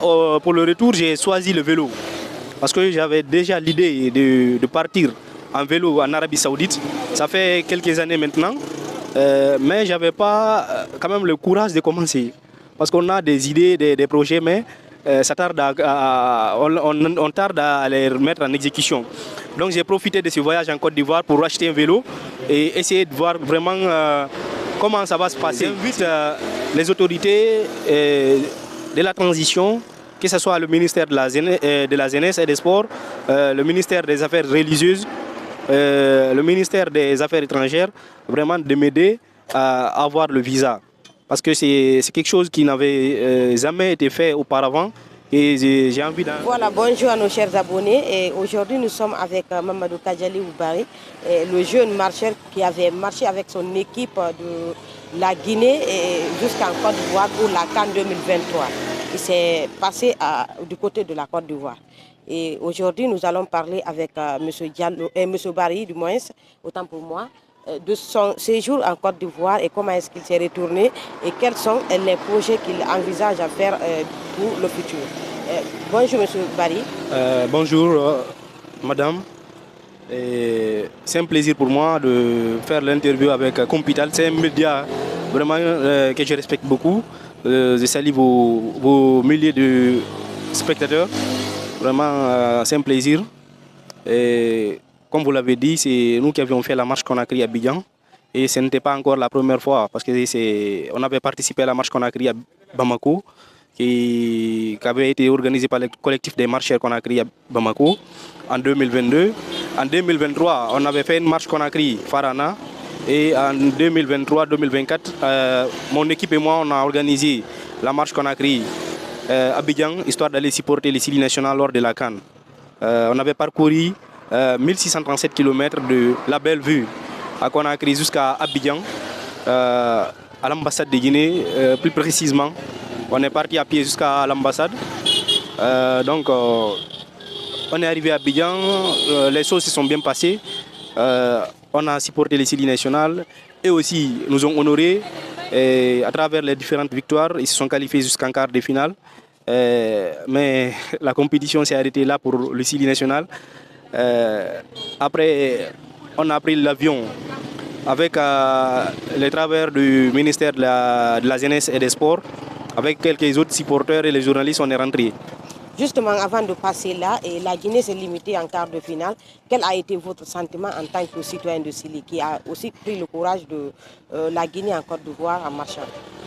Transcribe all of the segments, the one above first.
Pour le retour, j'ai choisi le vélo parce que j'avais déjà l'idée de partir en vélo en Arabie Saoudite. Ça fait quelques années maintenant, mais je n'avais pas quand même le courage de commencer. Parce qu'on a des idées, des projets, mais ça tarde on tarde à les remettre en exécution. Donc j'ai profité de ce voyage en Côte d'Ivoire pour acheter un vélo et essayer de voir vraiment comment ça va se passer. J'invite les autorités de la transition, que ce soit le ministère de la Jeunesse et des Sports, le ministère des Affaires religieuses, le ministère des Affaires étrangères, vraiment de m'aider à avoir le visa. Parce que c'est quelque chose qui n'avait jamais été fait auparavant et j'ai envie d'en... Voilà, bonjour à nos chers abonnés. Et aujourd'hui, nous sommes avec Mamadou Kadjali Oubari, le jeune marcheur qui avait marché avec son équipe de la Guinée jusqu'en Côte d'Ivoire pour la CAN 2023. Il s'est passé du côté de la Côte d'Ivoire. Et aujourd'hui, nous allons parler avec M. Barry, du moins, autant pour moi, de son séjour en Côte d'Ivoire et comment est-ce qu'il s'est retourné et quels sont les projets qu'il envisage à faire pour le futur. Bonjour M. Barry. Bonjour madame. C'est un plaisir pour moi de faire l'interview avec Compital. C'est un média vraiment que je respecte beaucoup. Je salue vos milliers de spectateurs. Vraiment, c'est un plaisir. Et comme vous l'avez dit, c'est nous qui avions fait la marche Conakry à Abidjan. Et ce n'était pas encore la première fois, parce qu'on avait participé à la marche Conakry à Bamako, qui avait été organisée par le collectif des marcheurs Conakry à Bamako en 2022. En 2023, on avait fait une marche Conakry Farana. Et en 2023-2024, mon équipe et moi, on a organisé la marche Conakry Abidjan, histoire d'aller supporter les Sili nationales lors de la CAN. On avait parcouru 1637 km de la Belle Vue à Conakry jusqu'à Abidjan, à l'ambassade de Guinée, plus précisément. On est parti à pied jusqu'à l'ambassade. Donc, on est arrivé à Abidjan, les choses se sont bien passées. On a supporté les Sili nationales et aussi nous ont honorés à travers les différentes victoires. Ils se sont qualifiés jusqu'en quart de finale. Mais la compétition s'est arrêtée là pour le Sili national. Après, on a pris l'avion avec les travers du ministère de la Jeunesse et des Sports. Avec quelques autres supporters et les journalistes, on est rentrés. Justement, avant de passer là, et la Guinée s'est limitée en quart de finale. Quel a été votre sentiment en tant que citoyen de Sili qui a aussi pris le courage de la Guinée en Côte d'Ivoire en marchant?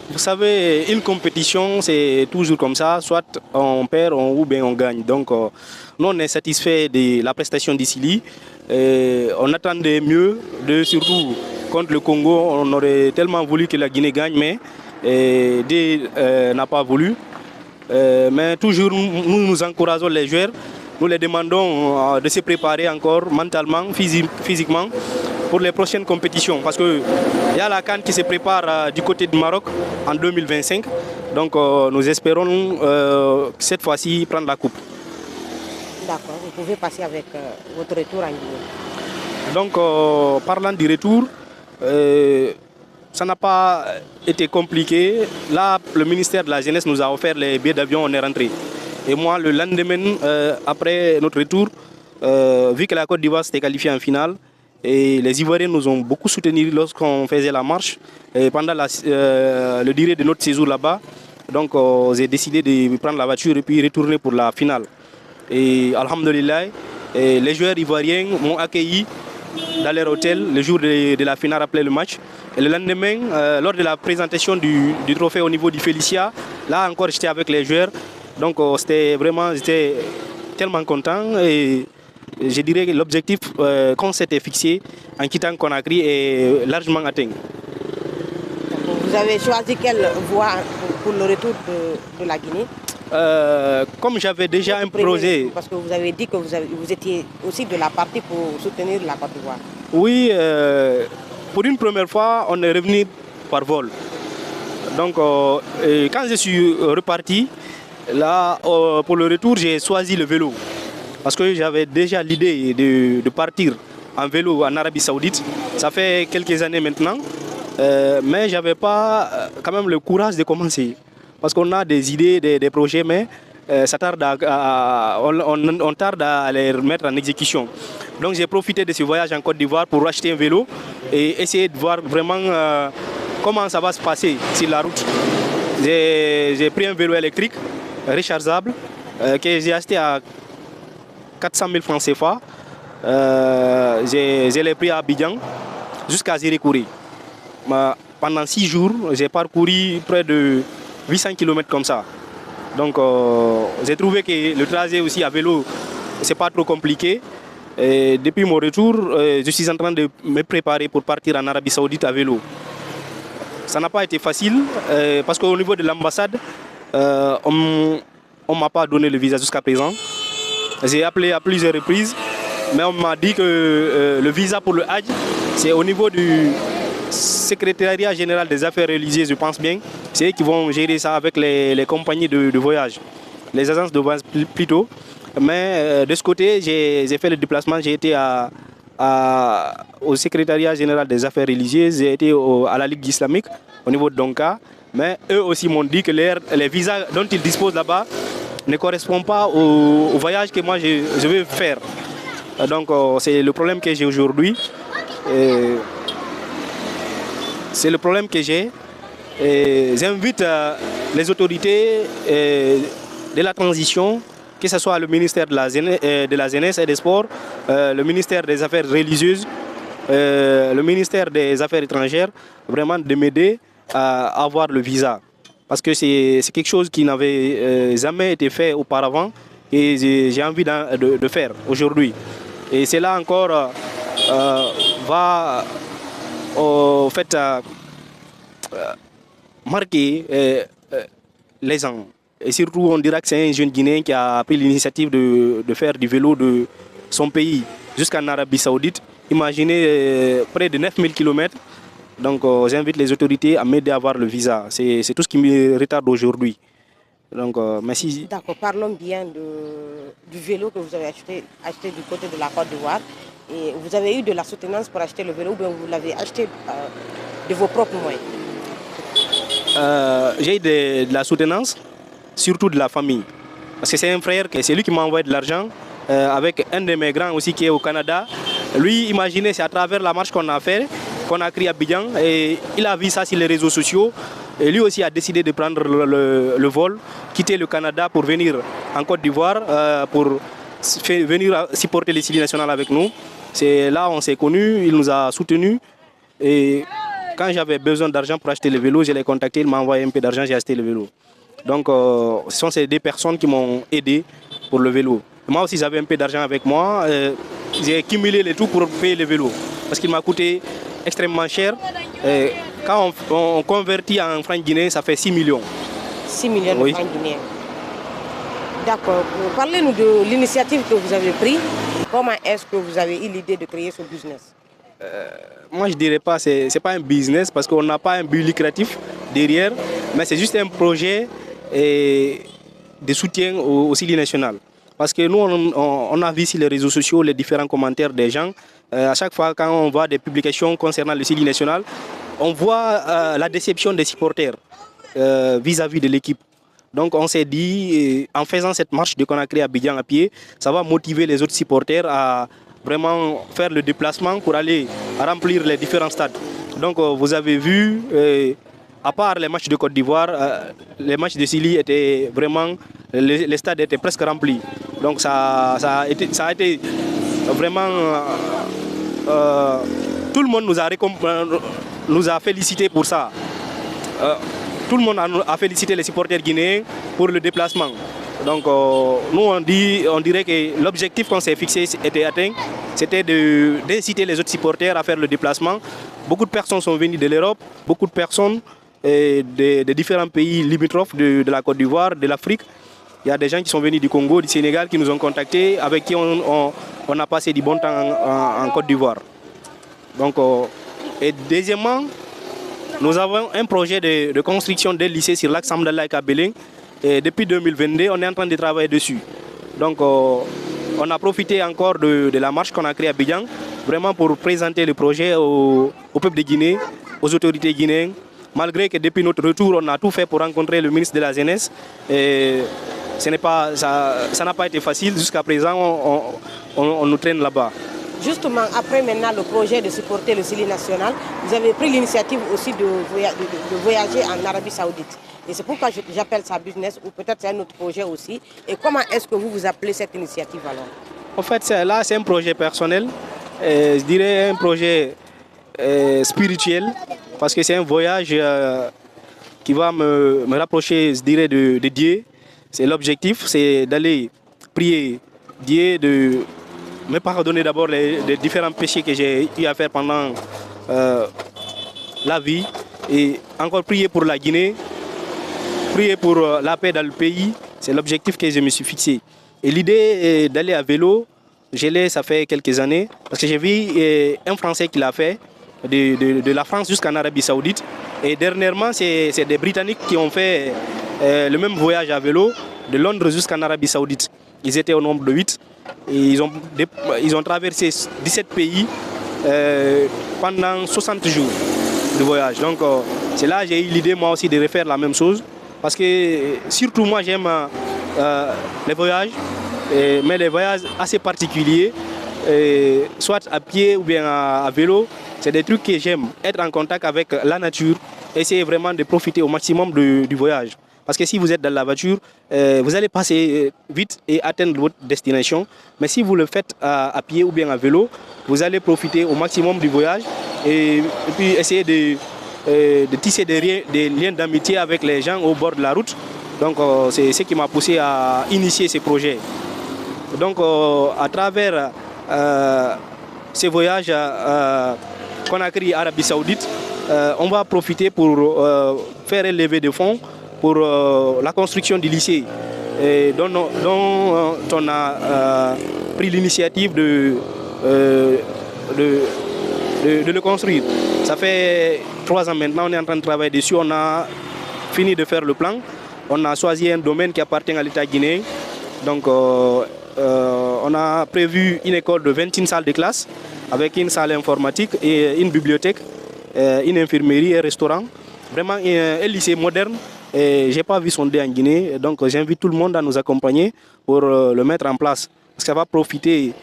Vous savez, une compétition, c'est toujours comme ça. Soit on perd ou bien on gagne. Donc, nous, on est satisfait de la prestation du Sili. On attendait mieux, surtout contre le Congo. On aurait tellement voulu que la Guinée gagne, mais D n'a pas voulu. Mais toujours, nous encourageons les joueurs. Nous les demandons de se préparer encore mentalement, physiquement, pour les prochaines compétitions. Parce qu'il y a la CAN qui se prépare du côté du Maroc en 2025. Donc nous espérons cette fois-ci prendre la coupe. D'accord, vous pouvez passer avec votre retour en Guinée. Donc parlant du retour, ça n'a pas été compliqué. Là, le ministère de la Jeunesse nous a offert les billets d'avion, on est rentré. Et moi, le lendemain, après notre retour, vu que la Côte d'Ivoire s'était qualifiée en finale, et les Ivoiriens nous ont beaucoup soutenus lorsqu'on faisait la marche, et pendant le durée de notre séjour là-bas. Donc, j'ai décidé de prendre la voiture et puis retourner pour la finale. Et alhamdoulilah, les joueurs ivoiriens m'ont accueilli dans leur hôtel le jour de la finale après le match. Et le lendemain, lors de la présentation du trophée au niveau du Félicia, là encore j'étais avec les joueurs. Donc j'étais tellement content et je dirais que l'objectif qu'on s'était fixé en quittant Conakry est largement atteint. Vous avez choisi quelle voie pour le retour de la Guinée? Comme j'avais déjà un projet... Parce que vous avez dit que vous étiez aussi de la partie pour soutenir la Côte d'Ivoire. Oui, pour une première fois, on est revenu par vol. Donc, quand je suis reparti, là, pour le retour, j'ai choisi le vélo. Parce que j'avais déjà l'idée de partir en vélo en Arabie Saoudite. Ça fait quelques années maintenant. Mais je n'avais pas quand même le courage de commencer. Parce qu'on a des idées, des projets, mais on tarde à les remettre en exécution. Donc j'ai profité de ce voyage en Côte d'Ivoire pour acheter un vélo et essayer de voir vraiment comment ça va se passer sur la route. J'ai pris un vélo électrique rechargeable que j'ai acheté à 400 000 francs CFA. Je l'ai pris à Abidjan jusqu'à Zérékouré. Pendant 6 jours, j'ai parcouru près de 800 km comme ça. Donc j'ai trouvé que le trajet aussi à vélo, c'est pas trop compliqué. Et depuis mon retour, je suis en train de me préparer pour partir en Arabie Saoudite à vélo. Ça n'a pas été facile parce qu'au niveau de l'ambassade, on ne m'a pas donné le visa jusqu'à présent. J'ai appelé à plusieurs reprises, mais on m'a dit que le visa pour le Hajj, c'est au niveau du secrétariat général des affaires religieuses, je pense bien. C'est eux qui vont gérer ça avec les compagnies de voyage, les agences de voyage plutôt. Mais de ce côté, j'ai fait le déplacement, j'ai été au secrétariat général des affaires religieuses, j'ai été à la Ligue islamique au niveau de Donka. Mais eux aussi m'ont dit que les visas dont ils disposent là-bas ne correspondent pas au voyage que moi je veux faire. Donc c'est le problème que j'ai aujourd'hui. C'est le problème que j'ai. J'invite les autorités de la transition, que ce soit le ministère de la Jeunesse et des Sports, le ministère des Affaires religieuses, le ministère des Affaires étrangères, vraiment de m'aider à avoir le visa. Parce que c'est quelque chose qui n'avait jamais été fait auparavant et j'ai envie de faire aujourd'hui. Et cela encore va au fait marquer les gens. Et surtout, on dirait que c'est un jeune Guinéen qui a pris l'initiative de faire du vélo de son pays jusqu'en Arabie Saoudite. Imaginez près de 9000 km. Donc j'invite les autorités à m'aider à avoir le visa. C'est tout ce qui me retarde aujourd'hui. Donc merci. D'accord, parlons bien du vélo que vous avez acheté du côté de la Côte d'Ivoire. Et vous avez eu de la soutenance pour acheter le vélo ou bien vous l'avez acheté de vos propres moyens? J'ai eu de la soutenance, surtout de la famille. Parce que c'est un frère, c'est lui qui m'a envoyé de l'argent, avec un de mes grands aussi qui est au Canada. Lui, imaginez, c'est à travers la marche qu'on a fait, qu'on a créé à Abidjan, et il a vu ça sur les réseaux sociaux. Et lui aussi a décidé de prendre le vol, quitter le Canada pour venir en Côte d'Ivoire, pour venir supporter les Sili nationales avec nous. C'est là où on s'est connus, il nous a soutenus. Et quand j'avais besoin d'argent pour acheter le vélo, je l'ai contacté, il m'a envoyé un peu d'argent, j'ai acheté le vélo. Donc ce sont ces deux personnes qui m'ont aidé pour le vélo. Moi aussi j'avais un peu d'argent avec moi, j'ai cumulé le tout pour payer le vélo. Parce qu'il m'a coûté extrêmement cher. Quand on convertit en francs guinéens, ça fait 6 millions. 6 millions de francs guinéens. D'accord. Parlez-nous de l'initiative que vous avez prise. Comment est-ce que vous avez eu l'idée de créer ce business? Moi, je ne dirais pas que ce n'est pas un business parce qu'on n'a pas un but lucratif derrière, mais c'est juste un projet de soutien au Sili national. Parce que nous, on a vu sur les réseaux sociaux les différents commentaires des gens. À chaque fois, quand on voit des publications concernant le Sili national, on voit la déception des supporters vis-à-vis de l'équipe. Donc on s'est dit, en faisant cette marche de Conakry à Abidjan à pied, ça va motiver les autres supporters à vraiment faire le déplacement pour aller remplir les différents stades. Donc vous avez vu, à part les matchs de Côte d'Ivoire, les matchs de Sili étaient vraiment, les stades étaient presque remplis. Donc ça a été vraiment... tout le monde nous a félicité pour ça. Tout le monde a félicité les supporters guinéens pour le déplacement. Donc nous on dirait que l'objectif qu'on s'est fixé était atteint. C'était d'inciter les autres supporters à faire le déplacement. Beaucoup de personnes sont venues de l'Europe, beaucoup de personnes de différents pays limitrophes de la Côte d'Ivoire, de l'Afrique. Il y a des gens qui sont venus du Congo, du Sénégal, qui nous ont contactés, avec qui on a passé du bon temps en Côte d'Ivoire. Donc, et deuxièmement, nous avons un projet de construction d'un lycée sur l'axe Amdallah et Kabeling. Et depuis 2022, on est en train de travailler dessus. Donc, on a profité encore de la marche qu'on a créée à Abidjan, vraiment pour présenter le projet au peuple de Guinée, aux autorités guinéennes. Malgré que depuis notre retour, on a tout fait pour rencontrer le ministre de la Jeunesse. Et ça n'a pas été facile. Jusqu'à présent, on nous traîne là-bas. Justement, après maintenant le projet de supporter le Sili national, vous avez pris l'initiative aussi de voyager en Arabie Saoudite. Et c'est pourquoi j'appelle ça business, ou peut-être c'est un autre projet aussi. Et comment est-ce que vous appelez cette initiative alors? En fait, là, c'est un projet personnel. Je dirais un projet spirituel, parce que c'est un voyage qui va me rapprocher, je dirais, de Dieu. C'est l'objectif, c'est d'aller prier Dieu, de me pardonner d'abord les différents péchés que j'ai eu à faire pendant la vie, et encore prier pour la Guinée, prier pour la paix dans le pays. C'est l'objectif que je me suis fixé. Et l'idée d'aller à vélo, je l'ai, ça fait quelques années, parce que j'ai vu un Français qui l'a fait, de la France jusqu'en Arabie Saoudite. Et dernièrement, c'est des Britanniques qui ont fait le même voyage à vélo, de Londres jusqu'en Arabie Saoudite. Ils étaient au nombre de 8. Et ils ont traversé 17 pays pendant 60 jours de voyage. Donc c'est là que j'ai eu l'idée moi aussi de refaire la même chose. Parce que surtout moi j'aime les voyages, mais les voyages assez particuliers, soit à pied ou bien à vélo. C'est des trucs que j'aime, être en contact avec la nature, essayer vraiment de profiter au maximum du voyage. Parce que si vous êtes dans la voiture, vous allez passer vite et atteindre votre destination. Mais si vous le faites à pied ou bien à vélo, vous allez profiter au maximum du voyage et puis essayer de tisser des liens d'amitié avec les gens au bord de la route. Donc c'est ce qui m'a poussé à initier ces projets. Donc à travers ces voyages Conakry, Arabie Saoudite, on va profiter pour faire un levée de fonds pour la construction du lycée, dont on a pris l'initiative de le construire. Ça fait 3 ans maintenant, on est en train de travailler dessus, on a fini de faire le plan. On a choisi un domaine qui appartient à l'État guinéen. Donc on a prévu une école de 21 salles de classe, avec une salle informatique et une bibliothèque, une infirmerie et un restaurant. Vraiment un lycée moderne. Je n'ai pas vu son dé en Guinée, donc j'invite tout le monde à nous accompagner pour le mettre en place. Parce que ça va profiter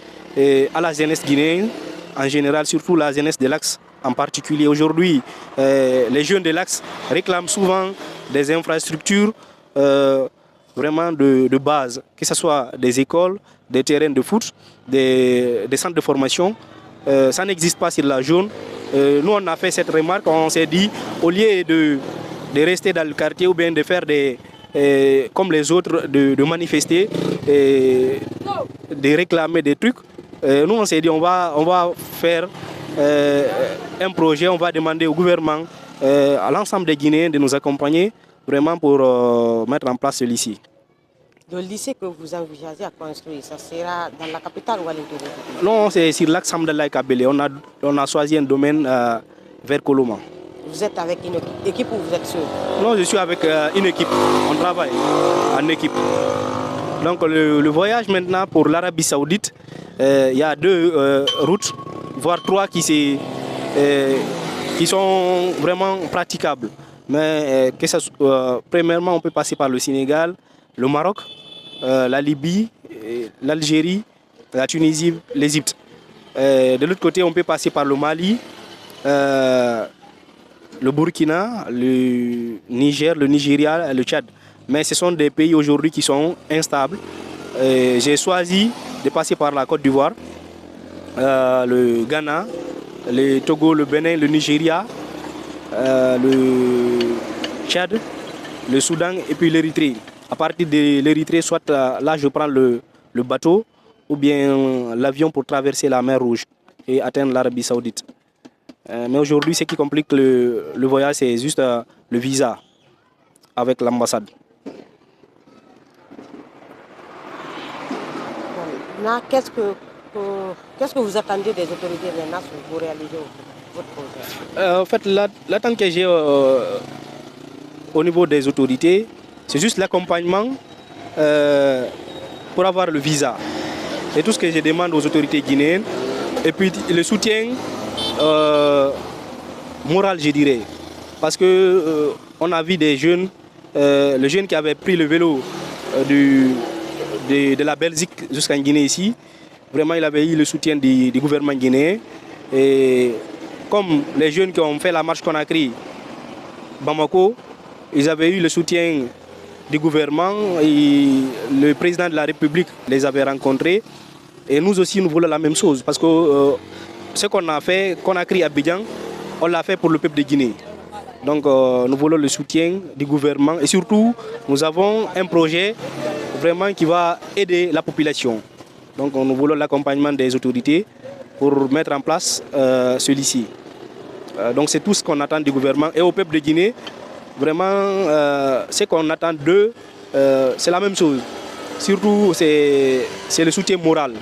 à la jeunesse guinéenne, en général, surtout la jeunesse de l'Axe en particulier. Aujourd'hui, les jeunes de l'Axe réclament souvent des infrastructures vraiment de base, que ce soit des écoles, des terrains de foot, des centres de formation. Ça n'existe pas sur la zone. Nous, on a fait cette remarque, on s'est dit, au lieu de rester dans le quartier ou bien de faire comme les autres, de manifester, de réclamer des trucs, nous, on s'est dit, on va faire un projet, on va demander au gouvernement, à l'ensemble des Guinéens de nous accompagner vraiment pour mettre en place ce lycée. Le lycée que vous envisagez à construire, ça sera dans la capitale ou à l'intérieur? Non, c'est sur l'axe Hamdallah Kabele. On a choisi un domaine vers Koloma. Vous êtes avec une équipe ou vous êtes seul? Non, je suis avec une équipe. On travaille en équipe. Donc le voyage maintenant pour l'Arabie Saoudite, il y a 2 routes, voire 3 qui sont vraiment praticables. Mais premièrement, on peut passer par le Sénégal, le Maroc, la Libye, l'Algérie, la Tunisie, l'Égypte. De l'autre côté, on peut passer par le Mali, le Burkina, le Niger, le Nigeria, le Tchad. Mais ce sont des pays aujourd'hui qui sont instables. J'ai choisi de passer par la Côte d'Ivoire, le Ghana, le Togo, le Bénin, le Nigeria, le Tchad, le Soudan et puis l'Érythrée. À partir de l'Érythrée, soit là je prends le bateau ou bien l'avion pour traverser la mer Rouge et atteindre l'Arabie Saoudite. Mais aujourd'hui, ce qui complique le voyage, c'est juste le visa avec l'ambassade. Qu'est-ce que vous attendez des autorités maintenant pour réaliser votre projet? En fait, l'attente que j'ai au niveau des autorités, c'est juste l'accompagnement pour avoir le visa. C'est tout ce que je demande aux autorités guinéennes. Et puis le soutien moral, je dirais. Parce que on a vu des jeunes, le jeune qui avait pris le vélo de la Belgique jusqu'en Guinée ici. Vraiment, il avait eu le soutien du gouvernement guinéen. Et comme les jeunes qui ont fait la marche Conakry, Bamako, ils avaient eu le soutien du gouvernement et le président de la République les avait rencontrés. Et nous aussi, nous voulons la même chose. Parce que ce qu'on a fait, Conakry, Abidjan, on l'a fait pour le peuple de Guinée. Donc nous voulons le soutien du gouvernement et surtout, nous avons un projet vraiment qui va aider la population. Donc nous voulons l'accompagnement des autorités pour mettre en place celui-ci. Donc c'est tout ce qu'on attend du gouvernement et au peuple de Guinée. Vraiment, ce qu'on attend d'eux, c'est la même chose. Surtout, c'est le soutien moral.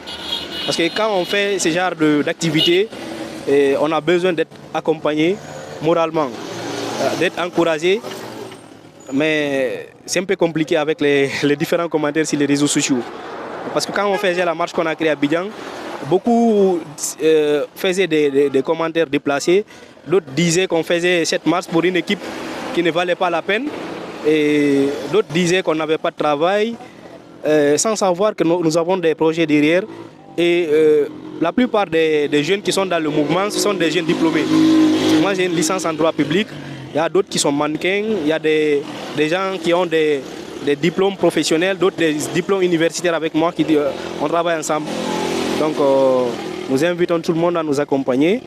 Parce que quand on fait ce genre d'activité, on a besoin d'être accompagné moralement, d'être encouragé. Mais c'est un peu compliqué avec les différents commentaires sur les réseaux sociaux. Parce que quand on faisait la marche qu'on a créée à Abidjan, beaucoup faisaient des commentaires déplacés. D'autres disaient qu'on faisait cette marche pour une équipe qui ne valait pas la peine. Et d'autres disaient qu'on n'avait pas de travail, sans savoir que nous avons des projets derrière. Et la plupart des jeunes qui sont dans le mouvement, ce sont des jeunes diplômés. Moi, j'ai une licence en droit public. Il y a d'autres qui sont mannequins. Il y a des gens qui ont des diplômes professionnels, d'autres des diplômes universitaires avec moi. On travaille ensemble. Donc, nous invitons tout le monde à nous accompagner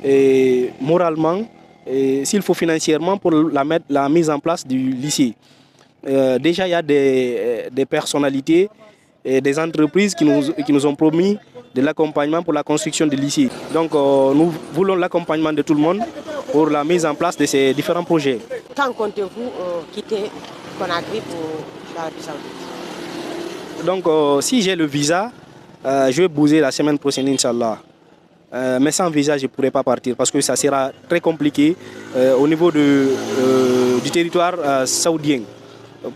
et moralement, et s'il faut financièrement, pour la mise en place du lycée. Déjà, il y a des personnalités et des entreprises qui nous ont promis de l'accompagnement pour la construction du lycée. Donc, nous voulons l'accompagnement de tout le monde pour la mise en place de ces différents projets. Quand comptez-vous quitter Conakry pour l'Arabie Saoudite? Donc, si j'ai le visa, je vais bouger la semaine prochaine, Inch'Allah. Mais sans visa, je ne pourrai pas partir parce que ça sera très compliqué au niveau du territoire saoudien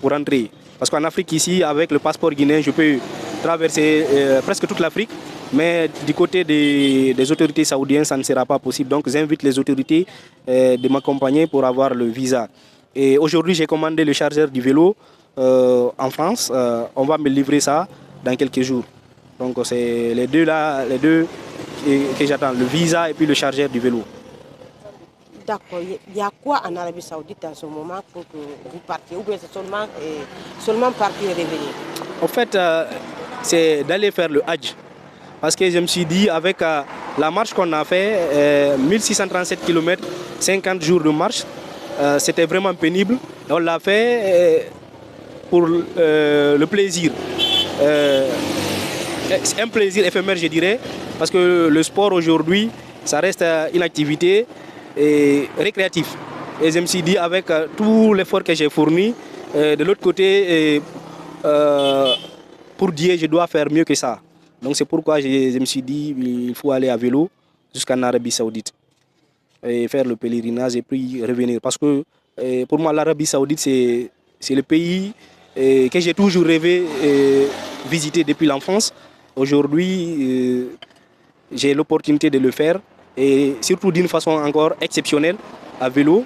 pour entrer. Parce qu'en Afrique, ici, avec le passeport guinéen, je peux traverser presque toute l'Afrique. Mais du côté des autorités saoudiennes, ça ne sera pas possible. Donc j'invite les autorités de m'accompagner pour avoir le visa. Et aujourd'hui, j'ai commandé le chargeur du vélo en France. On va me livrer ça dans quelques jours. Donc c'est les deux que j'attends, le visa et puis le chargeur du vélo. D'accord. Il y a quoi en Arabie Saoudite en ce moment pour que vous partiez? Ou bien c'est seulement partir et revenir? En fait, c'est d'aller faire le Hajj. Parce que je me suis dit, avec la marche qu'on a fait, 1637 km, 50 jours de marche, c'était vraiment pénible. Et on l'a fait pour le plaisir. C'est un plaisir éphémère, je dirais, parce que le sport aujourd'hui, ça reste une activité récréative. Et je me suis dit, avec tout l'effort que j'ai fourni, de l'autre côté, pour Dieu, je dois faire mieux que ça. Donc c'est pourquoi je me suis dit il faut aller à vélo jusqu'en Arabie Saoudite et faire le pèlerinage et puis revenir. Parce que pour moi, l'Arabie Saoudite, c'est le pays que j'ai toujours rêvé visiter depuis l'enfance. Aujourd'hui, j'ai l'opportunité de le faire et surtout d'une façon encore exceptionnelle à vélo.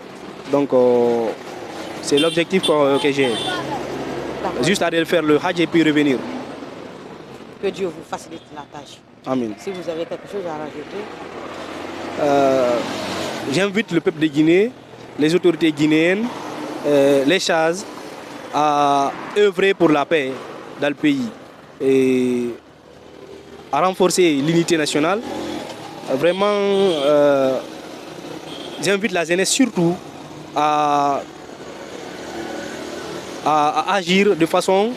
Donc c'est l'objectif que j'ai. Juste aller faire le Hajj et puis revenir. Que Dieu vous facilite la tâche. Amen. Si vous avez quelque chose à rajouter. J'invite le peuple de Guinée, les autorités guinéennes, les chazes, à œuvrer pour la paix dans le pays et à renforcer l'unité nationale. Vraiment, j'invite la jeunesse surtout à agir de façon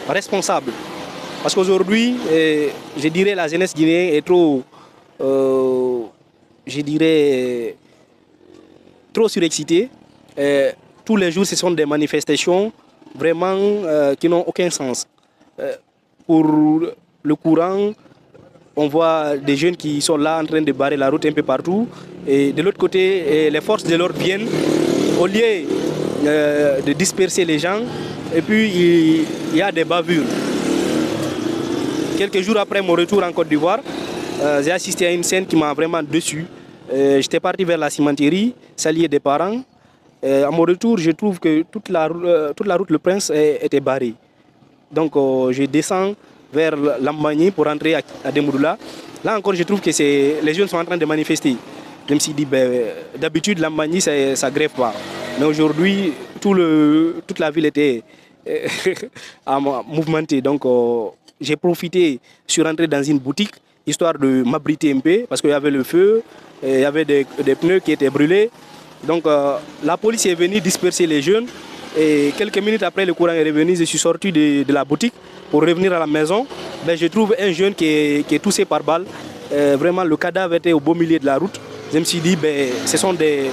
responsable. Parce qu'aujourd'hui, je dirais la jeunesse guinéenne est trop, trop surexcitée. Tous les jours, ce sont des manifestations vraiment qui n'ont aucun sens. Pour le courant, on voit des jeunes qui sont là en train de barrer la route un peu partout. Et de l'autre côté, les forces de l'ordre viennent, au lieu de disperser les gens, et puis il y a des bavures. Quelques jours après mon retour en Côte d'Ivoire, j'ai assisté à une scène qui m'a vraiment déçu. J'étais parti vers la cimenterie, saluer des parents. À mon retour, je trouve que toute la route Le Prince était barrée. Donc je descends vers Lambagny pour rentrer à Demoudoula. Là encore, je trouve que les jeunes sont en train de manifester. Je me suis dit, d'habitude, Lambagny, ça ne grève pas. Mais aujourd'hui, toute la ville était mouvementée. Donc j'ai profité, je suis rentré dans une boutique, histoire de m'abriter un peu, parce qu'il y avait le feu, il y avait des pneus qui étaient brûlés. Donc la police est venue disperser les jeunes. Et quelques minutes après, le courant est revenu. Je suis sorti de la boutique pour revenir à la maison. Je trouve un jeune qui est touché par balle. Vraiment, le cadavre était au beau milieu de la route. Je me suis dit, ce sont des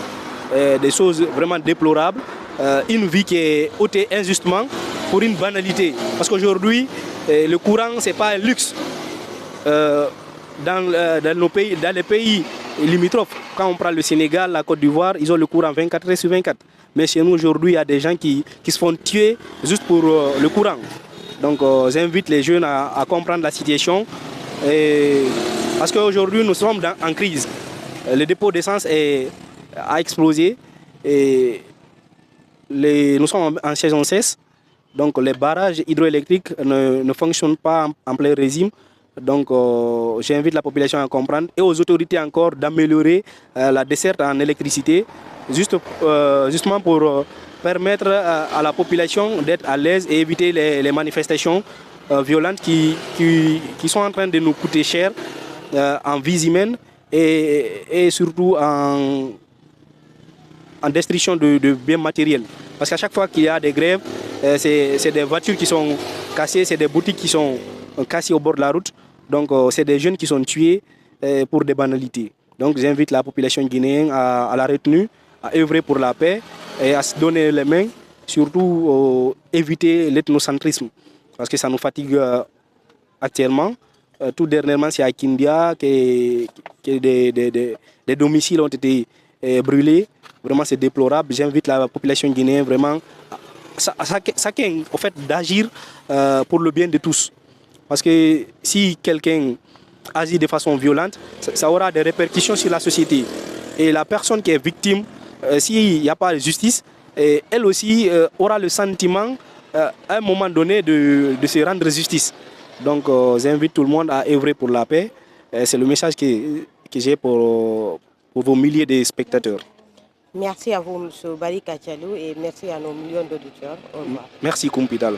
choses vraiment déplorables. Une vie qui est ôtée injustement pour une banalité. Parce qu'aujourd'hui, le courant, ce n'est pas un luxe. Dans les pays limitrophes, quand on prend le Sénégal, la Côte d'Ivoire, ils ont le courant 24 heures sur 24. Mais chez nous, aujourd'hui, il y a des gens qui se font tuer juste pour le courant. Donc, j'invite les jeunes à comprendre la situation. Parce qu'aujourd'hui, nous sommes en crise. Le dépôt d'essence a explosé. Et nous sommes en saison cesse. Donc, les barrages hydroélectriques ne fonctionnent pas en plein régime. Donc, j'invite la population à comprendre et aux autorités encore d'améliorer la desserte en électricité, justement pour permettre à la population d'être à l'aise et éviter les manifestations violentes qui sont en train de nous coûter cher en vies humaines et surtout en destruction de biens matériels. Parce qu'à chaque fois qu'il y a des grèves, c'est des voitures qui sont cassées, c'est des boutiques qui sont cassées au bord de la route. Donc, c'est des jeunes qui sont tués pour des banalités. Donc, j'invite la population guinéenne à la retenue, à œuvrer pour la paix et à se donner les mains, surtout éviter l'ethnocentrisme. Parce que ça nous fatigue actuellement. Tout dernièrement, c'est à Kindia que des domiciles ont été brûlés. Vraiment, c'est déplorable. J'invite la population guinéenne vraiment chacun, au fait, d'agir pour le bien de tous. Parce que si quelqu'un agit de façon violente, ça aura des répercussions sur la société. Et la personne qui est victime, s'il n'y a pas de justice, elle aussi aura le sentiment, à un moment donné, de se rendre justice. Donc, j'invite tout le monde à œuvrer pour la paix. C'est le message que j'ai pour vos milliers de spectateurs. Merci à vous, M. Barry Kachalou, et merci à nos millions d'auditeurs. Au revoir. Merci, Kumpidal.